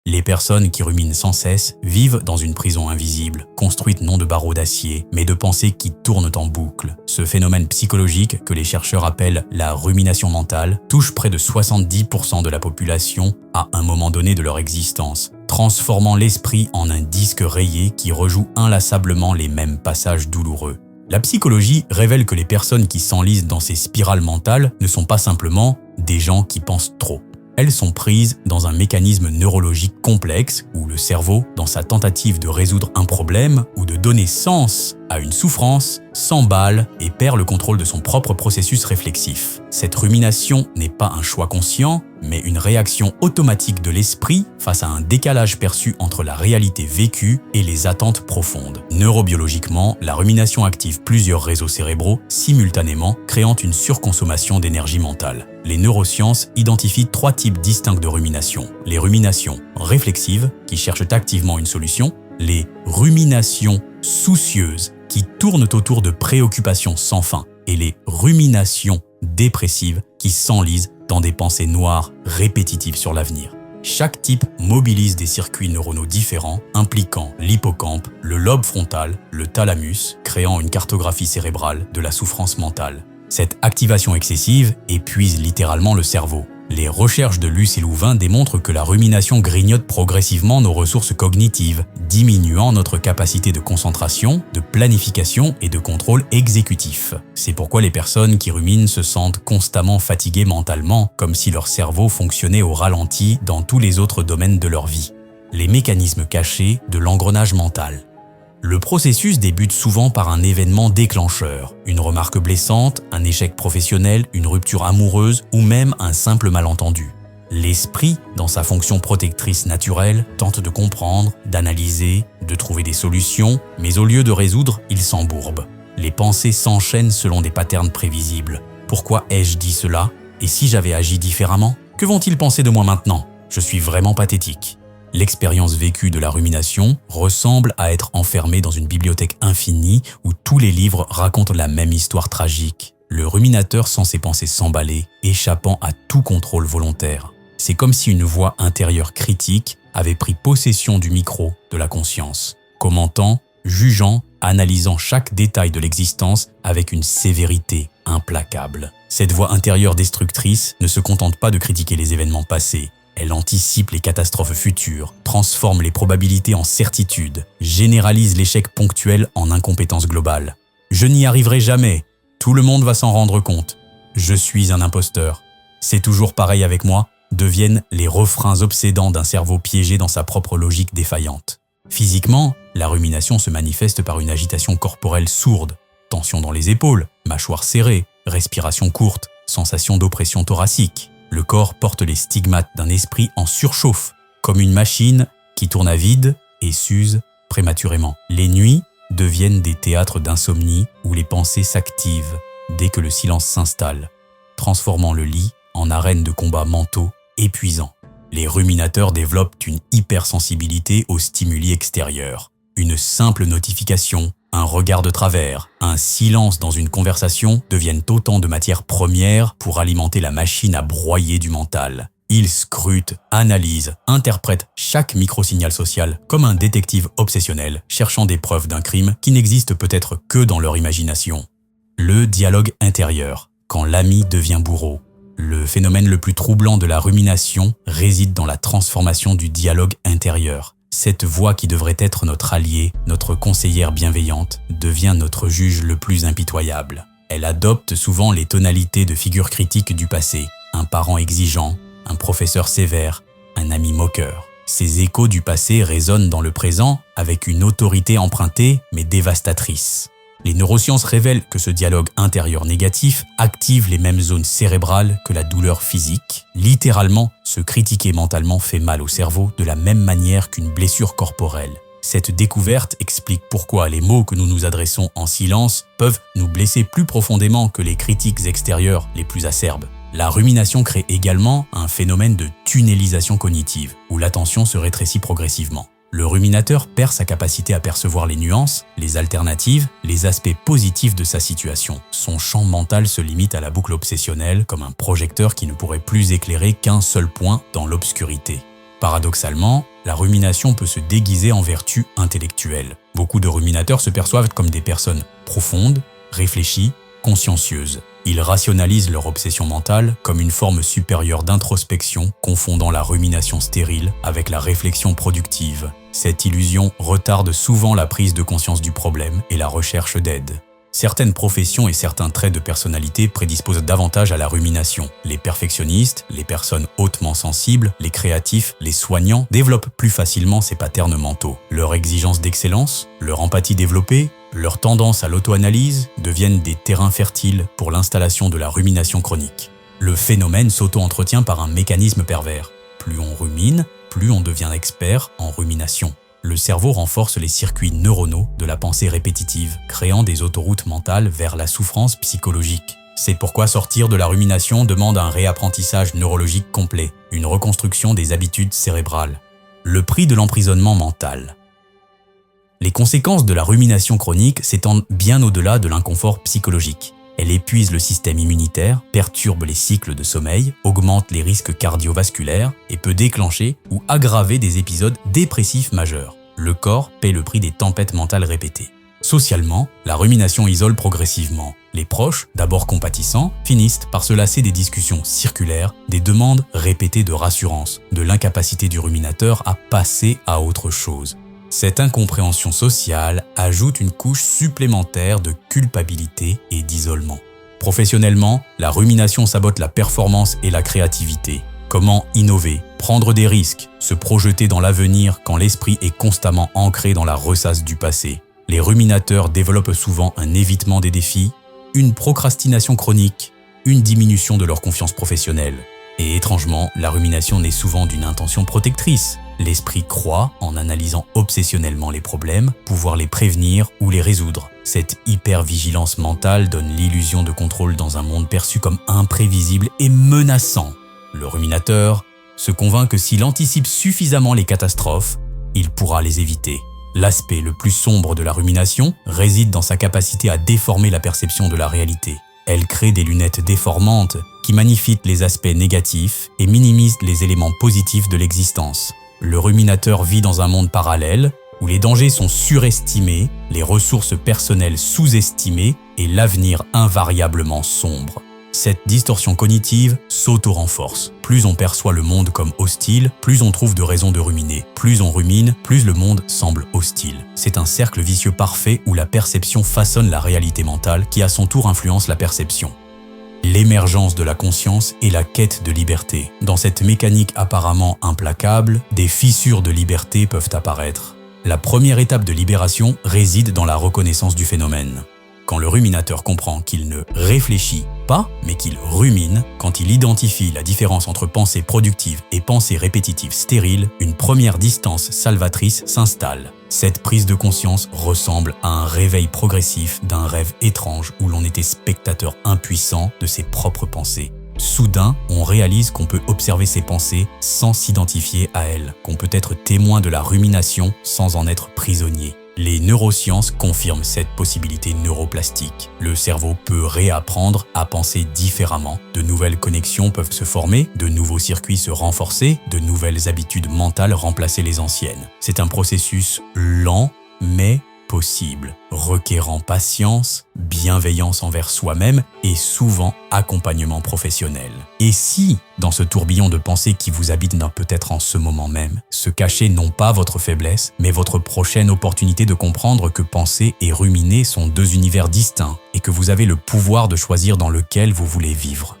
Les personnes qui ruminent sans cesse vivent dans une prison invisible, construite non de barreaux d'acier, mais de pensées qui tournent en boucle. Ce phénomène psychologique, que les chercheurs appellent la rumination mentale, touche près de 70% de la population à un moment donné de leur existence, transformant l'esprit en un disque rayé qui rejoue inlassablement les mêmes passages douloureux. La psychologie révèle que les personnes qui s'enlisent dans ces spirales mentales ne sont pas simplement des gens qui pensent trop. Elles sont prises dans un mécanisme neurologique complexe où le cerveau, dans sa tentative de résoudre un problème ou de donner sens à une souffrance, s'emballe et perd le contrôle de son propre processus réflexif. Cette rumination n'est pas un choix conscient, mais une réaction automatique de l'esprit face à un décalage perçu entre la réalité vécue et les attentes profondes. Neurobiologiquement, la rumination active plusieurs réseaux cérébraux simultanément, créant une surconsommation d'énergie mentale. Les neurosciences identifient 3 types distincts de rumination. Les ruminations réflexives, qui cherchent activement une solution, les ruminations soucieuses, qui tournent autour de préoccupations sans fin, et les ruminations dépressives, qui s'enlisent dans des pensées noires répétitives sur l'avenir. Chaque type mobilise des circuits neuronaux différents, impliquant l'hippocampe, le lobe frontal, le thalamus, créant une cartographie cérébrale de la souffrance mentale. Cette activation excessive épuise littéralement le cerveau. Les recherches de Luce et Louvain démontrent que la rumination grignote progressivement nos ressources cognitives, diminuant notre capacité de concentration, de planification et de contrôle exécutif. C'est pourquoi les personnes qui ruminent se sentent constamment fatiguées mentalement, comme si leur cerveau fonctionnait au ralenti dans tous les autres domaines de leur vie. Les mécanismes cachés de l'engrenage mental. Le processus débute souvent par un événement déclencheur, une remarque blessante, un échec professionnel, une rupture amoureuse ou même un simple malentendu. L'esprit, dans sa fonction protectrice naturelle, tente de comprendre, d'analyser, de trouver des solutions, mais au lieu de résoudre, il s'embourbe. Les pensées s'enchaînent selon des patterns prévisibles. Pourquoi ai-je dit cela? Et si j'avais agi différemment? Que vont-ils penser de moi maintenant? Je suis vraiment pathétique. L'expérience vécue de la rumination ressemble à être enfermé dans une bibliothèque infinie où tous les livres racontent la même histoire tragique. Le ruminateur sent ses pensées s'emballer, échappant à tout contrôle volontaire. C'est comme si une voix intérieure critique avait pris possession du micro de la conscience, commentant, jugeant, analysant chaque détail de l'existence avec une sévérité implacable. Cette voix intérieure destructrice ne se contente pas de critiquer les événements passés. Elle anticipe les catastrophes futures, transforme les probabilités en certitudes, généralise l'échec ponctuel en incompétence globale. Je n'y arriverai jamais. Tout le monde va s'en rendre compte. Je suis un imposteur. C'est toujours pareil avec moi, deviennent les refrains obsédants d'un cerveau piégé dans sa propre logique défaillante. Physiquement, la rumination se manifeste par une agitation corporelle sourde, tension dans les épaules, mâchoire serrée, respiration courte, sensation d'oppression thoracique. Le corps porte les stigmates d'un esprit en surchauffe, comme une machine qui tourne à vide et s'use prématurément. Les nuits deviennent des théâtres d'insomnie où les pensées s'activent dès que le silence s'installe, transformant le lit en arène de combats mentaux épuisants. Les ruminateurs développent une hypersensibilité aux stimuli extérieurs. Une simple notification, un regard de travers, un silence dans une conversation deviennent autant de matières premières pour alimenter la machine à broyer du mental. Ils scrutent, analysent, interprètent chaque microsignal social comme un détective obsessionnel cherchant des preuves d'un crime qui n'existe peut-être que dans leur imagination. Le dialogue intérieur, quand l'ami devient bourreau. Le phénomène le plus troublant de la rumination réside dans la transformation du dialogue intérieur. Cette voix qui devrait être notre allié, notre conseillère bienveillante, devient notre juge le plus impitoyable. Elle adopte souvent les tonalités de figures critiques du passé, un parent exigeant, un professeur sévère, un ami moqueur. Ces échos du passé résonnent dans le présent avec une autorité empruntée mais dévastatrice. Les neurosciences révèlent que ce dialogue intérieur négatif active les mêmes zones cérébrales que la douleur physique. Littéralement, se critiquer mentalement fait mal au cerveau de la même manière qu'une blessure corporelle. Cette découverte explique pourquoi les mots que nous nous adressons en silence peuvent nous blesser plus profondément que les critiques extérieures les plus acerbes. La rumination crée également un phénomène de tunnelisation cognitive, où l'attention se rétrécit progressivement. Le ruminateur perd sa capacité à percevoir les nuances, les alternatives, les aspects positifs de sa situation. Son champ mental se limite à la boucle obsessionnelle comme un projecteur qui ne pourrait plus éclairer qu'un seul point dans l'obscurité. Paradoxalement, la rumination peut se déguiser en vertu intellectuelle. Beaucoup de ruminateurs se perçoivent comme des personnes profondes, réfléchies, consciencieuses. Ils rationalisent leur obsession mentale comme une forme supérieure d'introspection, confondant la rumination stérile avec la réflexion productive. Cette illusion retarde souvent la prise de conscience du problème et la recherche d'aide. Certaines professions et certains traits de personnalité prédisposent davantage à la rumination. Les perfectionnistes, les personnes hautement sensibles, les créatifs, les soignants développent plus facilement ces patterns mentaux. Leur exigence d'excellence, leur empathie développée, leur tendance à l'auto-analyse deviennent des terrains fertiles pour l'installation de la rumination chronique. Le phénomène s'auto-entretient par un mécanisme pervers. Plus on rumine, plus on devient expert en rumination. Le cerveau renforce les circuits neuronaux de la pensée répétitive, créant des autoroutes mentales vers la souffrance psychologique. C'est pourquoi sortir de la rumination demande un réapprentissage neurologique complet, une reconstruction des habitudes cérébrales. Le prix de l'emprisonnement mental. Les conséquences de la rumination chronique s'étendent bien au-delà de l'inconfort psychologique. Elle épuise le système immunitaire, perturbe les cycles de sommeil, augmente les risques cardiovasculaires et peut déclencher ou aggraver des épisodes dépressifs majeurs. Le corps paie le prix des tempêtes mentales répétées. Socialement, la rumination isole progressivement. Les proches, d'abord compatissants, finissent par se lasser des discussions circulaires, des demandes répétées de rassurance, de l'incapacité du ruminateur à passer à autre chose. Cette incompréhension sociale ajoute une couche supplémentaire de culpabilité et d'isolement. Professionnellement, la rumination sabote la performance et la créativité. Comment innover, prendre des risques, se projeter dans l'avenir quand l'esprit est constamment ancré dans la ressasse du passé? Les ruminateurs développent souvent un évitement des défis, une procrastination chronique, une diminution de leur confiance professionnelle. Et étrangement, la rumination naît souvent d'une intention protectrice. L'esprit croit, en analysant obsessionnellement les problèmes, pouvoir les prévenir ou les résoudre. Cette hypervigilance mentale donne l'illusion de contrôle dans un monde perçu comme imprévisible et menaçant. Le ruminateur se convainc que s'il anticipe suffisamment les catastrophes, il pourra les éviter. L'aspect le plus sombre de la rumination réside dans sa capacité à déformer la perception de la réalité. Elle crée des lunettes déformantes qui magnifient les aspects négatifs et minimisent les éléments positifs de l'existence. Le ruminateur vit dans un monde parallèle où les dangers sont surestimés, les ressources personnelles sous-estimées et l'avenir invariablement sombre. Cette distorsion cognitive s'auto-renforce. Plus on perçoit le monde comme hostile, plus on trouve de raisons de ruminer. Plus on rumine, plus le monde semble hostile. C'est un cercle vicieux parfait où la perception façonne la réalité mentale qui à son tour influence la perception. L'émergence de la conscience et la quête de liberté. Dans cette mécanique apparemment implacable, des fissures de liberté peuvent apparaître. La première étape de libération réside dans la reconnaissance du phénomène. Quand le ruminateur comprend qu'il ne réfléchit pas, mais qu'il rumine, quand il identifie la différence entre pensée productive et pensée répétitive stérile, une première distance salvatrice s'installe. Cette prise de conscience ressemble à un réveil progressif d'un rêve étrange où l'on était spectateur impuissant de ses propres pensées. Soudain, on réalise qu'on peut observer ses pensées sans s'identifier à elles, qu'on peut être témoin de la rumination sans en être prisonnier. Les neurosciences confirment cette possibilité neuroplastique. Le cerveau peut réapprendre à penser différemment. De nouvelles connexions peuvent se former, de nouveaux circuits se renforcer, de nouvelles habitudes mentales remplacer les anciennes. C'est un processus lent mais possible, requérant patience, bienveillance envers soi-même et souvent accompagnement professionnel. Et si, dans ce tourbillon de pensées qui vous habite peut-être en ce moment même, se cachait non pas votre faiblesse, mais votre prochaine opportunité de comprendre que penser et ruminer sont deux univers distincts et que vous avez le pouvoir de choisir dans lequel vous voulez vivre.